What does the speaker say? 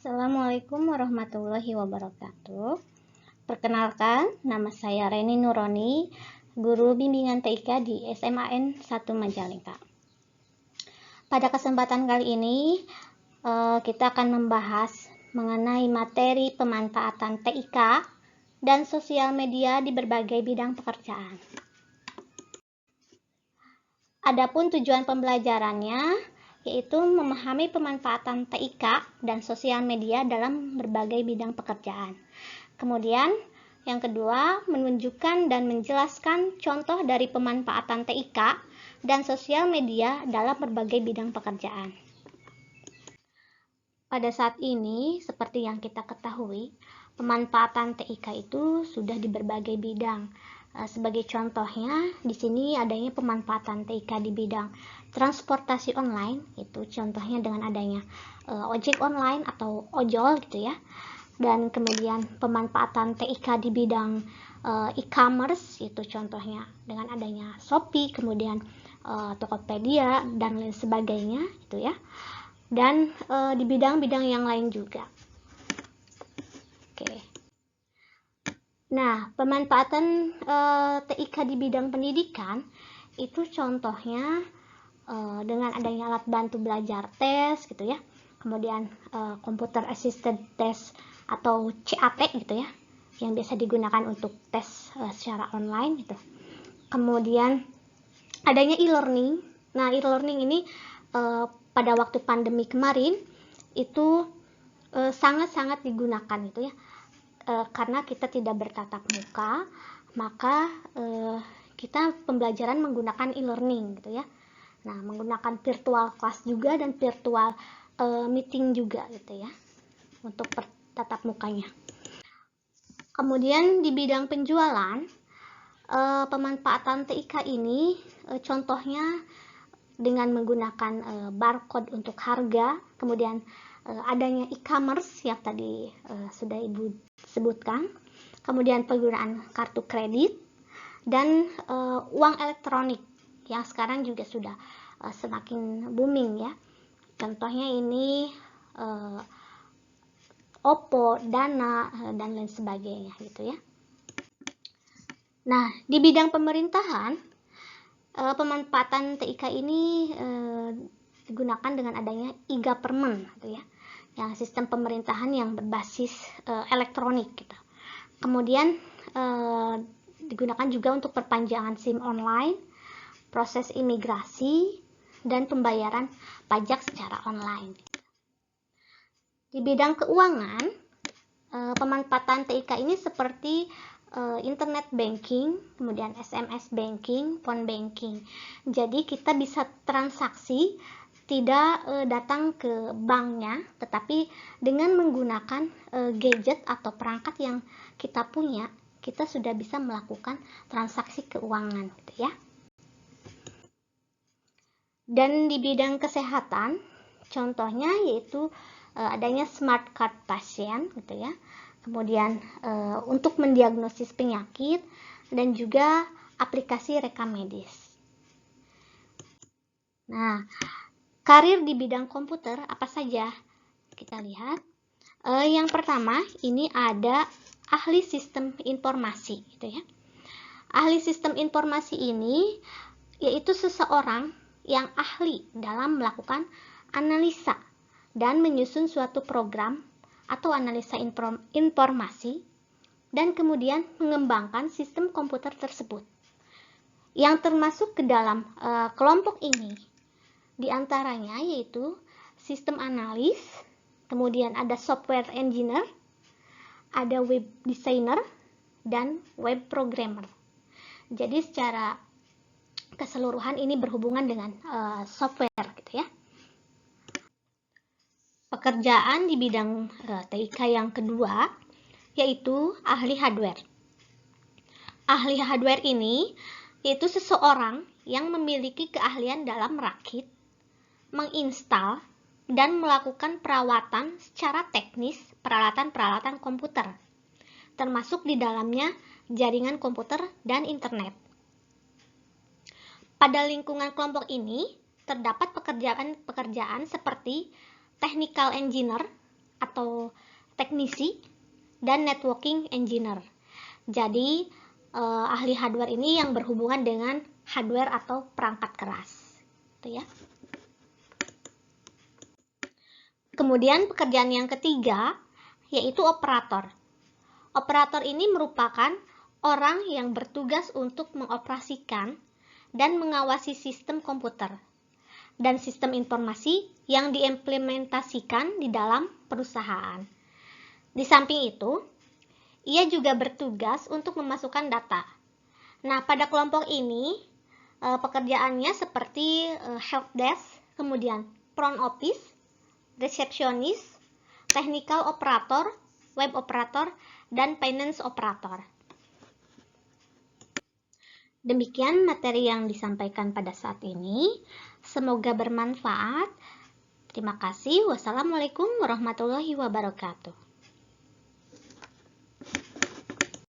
Assalamualaikum warahmatullahi wabarakatuh. Perkenalkan, nama saya Reni Nuroni, guru bimbingan TIK di SMAN 1 Majalengka. Pada kesempatan kali ini, kita akan membahas mengenai materi pemanfaatan TIK dan sosial media di berbagai bidang pekerjaan. Adapun tujuan pembelajarannya yaitu memahami pemanfaatan TIK dan sosial media dalam berbagai bidang pekerjaan. Kemudian, yang kedua, menunjukkan dan menjelaskan contoh dari pemanfaatan TIK dan sosial media dalam berbagai bidang pekerjaan. Pada saat ini, seperti yang kita ketahui, pemanfaatan TIK itu sudah di berbagai bidang. Sebagai contohnya, di sini adanya pemanfaatan TIK di bidang transportasi online, itu contohnya dengan adanya ojek online atau ojol gitu ya. Dan kemudian pemanfaatan TIK di bidang e-commerce, itu contohnya dengan adanya Shopee, kemudian Tokopedia dan lain sebagainya gitu ya. Dan di bidang-bidang yang lain juga. Oke. Nah, pemanfaatan TIK di bidang pendidikan itu contohnya dengan adanya alat bantu belajar tes gitu ya. Kemudian computer assisted test atau CAT gitu ya, yang biasa digunakan untuk tes secara online gitu. Kemudian adanya e-learning. Nah, e-learning ini pada waktu pandemi kemarin itu sangat-sangat digunakan gitu ya, karena kita tidak bertatap muka, maka kita pembelajaran menggunakan e-learning gitu ya. Nah, menggunakan virtual class juga dan virtual meeting juga gitu ya untuk tatap mukanya. Kemudian di bidang penjualan, pemanfaatan TIK ini contohnya dengan menggunakan barcode untuk harga, kemudian adanya e-commerce yang tadi sudah Ibu sebutkan, kemudian penggunaan kartu kredit, dan uang elektronik yang sekarang juga sudah semakin booming ya. Contohnya ini Oppo, Dana, dan lain sebagainya gitu ya. Nah, di bidang pemerintahan, pemanfaatan TIK ini digunakan dengan adanya e-government gitu ya, yang sistem pemerintahan yang berbasis elektronik gitu. Kemudian digunakan juga untuk perpanjangan SIM online, proses imigrasi, dan pembayaran pajak secara online. Di bidang keuangan, pemanfaatan TIK ini seperti internet banking, kemudian SMS banking, phone banking. Jadi kita bisa transaksi tidak datang ke banknya, tetapi dengan menggunakan gadget atau perangkat yang kita punya, kita sudah bisa melakukan transaksi keuangan gitu ya. Dan di bidang kesehatan, contohnya yaitu adanya smart card pasien gitu ya. Kemudian untuk mendiagnosis penyakit dan juga aplikasi rekam medis. Nah, karir di bidang komputer apa saja? Kita lihat. Yang pertama, ini ada ahli sistem informasi gitu ya. Ahli sistem informasi ini yaitu seseorang yang ahli dalam melakukan analisa dan menyusun suatu program atau analisa informasi dan kemudian mengembangkan sistem komputer tersebut. Yang termasuk ke dalam kelompok ini diantaranya yaitu sistem analis, kemudian ada software engineer, ada web designer, dan web programmer. Jadi secara keseluruhan ini berhubungan dengan software gitu ya. Pekerjaan di bidang TIK yang kedua yaitu ahli hardware. Ahli hardware ini yaitu seseorang yang memiliki keahlian dalam merakit, menginstal, dan melakukan perawatan secara teknis peralatan-peralatan komputer, termasuk di dalamnya jaringan komputer dan internet. Pada lingkungan kelompok ini terdapat pekerjaan-pekerjaan seperti technical engineer, atau teknisi, dan networking engineer. Jadi ahli hardware ini yang berhubungan dengan hardware atau perangkat keras, gitu ya. Kemudian pekerjaan yang ketiga yaitu operator. Operator ini merupakan orang yang bertugas untuk mengoperasikan dan mengawasi sistem komputer dan sistem informasi yang diimplementasikan di dalam perusahaan. Di samping itu, ia juga bertugas untuk memasukkan data. Nah, pada kelompok ini, pekerjaannya seperti help desk, kemudian front office, resepsionis, technical operator, web operator, dan finance operator. Demikian materi yang disampaikan pada saat ini. Semoga bermanfaat. Terima kasih. Wassalamualaikum warahmatullahi wabarakatuh.